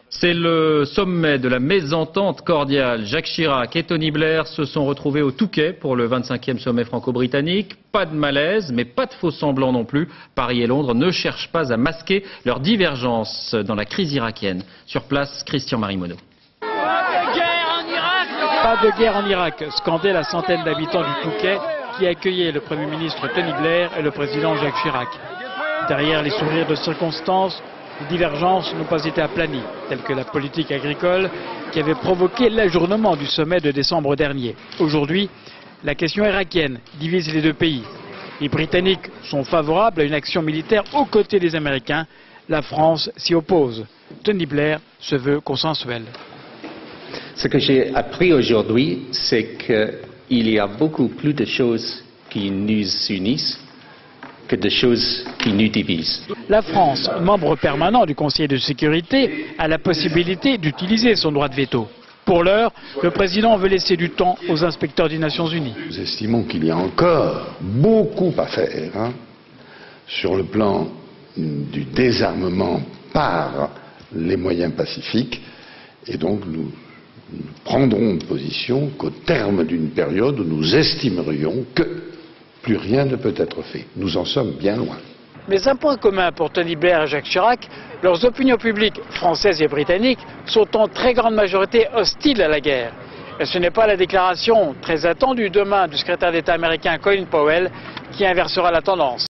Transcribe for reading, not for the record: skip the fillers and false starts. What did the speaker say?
C'est le sommet de la mésentente cordiale. Jacques Chirac et Tony Blair se sont retrouvés au Touquet pour le 25e sommet franco-britannique. Pas de malaise, mais pas de faux semblants non plus. Paris et Londres ne cherchent pas à masquer leurs divergences dans la crise irakienne. Sur place, Christian-Marie Monod. Pas de guerre en Irak, scandait la centaine d'habitants du Touquet qui accueillait le Premier ministre Tony Blair et le président Jacques Chirac. Derrière les sourires de circonstance, les divergences n'ont pas été aplanies, telles que la politique agricole qui avait provoqué l'ajournement du sommet de décembre dernier. Aujourd'hui, la question irakienne divise les deux pays. Les Britanniques sont favorables à une action militaire aux côtés des Américains. La France s'y oppose. Tony Blair se veut consensuel. Ce que j'ai appris aujourd'hui, c'est qu'il y a beaucoup plus de choses qui nous unissent que de choses qui nous divisent. La France, membre permanent du Conseil de sécurité, a la possibilité d'utiliser son droit de veto. Pour l'heure, le président veut laisser du temps aux inspecteurs des Nations Unies. Nous estimons qu'il y a encore beaucoup à faire sur le plan du désarmement par les moyens pacifiques, et donc nous prendrons position qu'au terme d'une période où nous estimerions que plus rien ne peut être fait. Nous en sommes bien loin. Mais un point commun pour Tony Blair et Jacques Chirac, leurs opinions publiques françaises et britanniques sont en très grande majorité hostiles à la guerre. Et ce n'est pas la déclaration très attendue demain du secrétaire d'État américain Colin Powell qui inversera la tendance.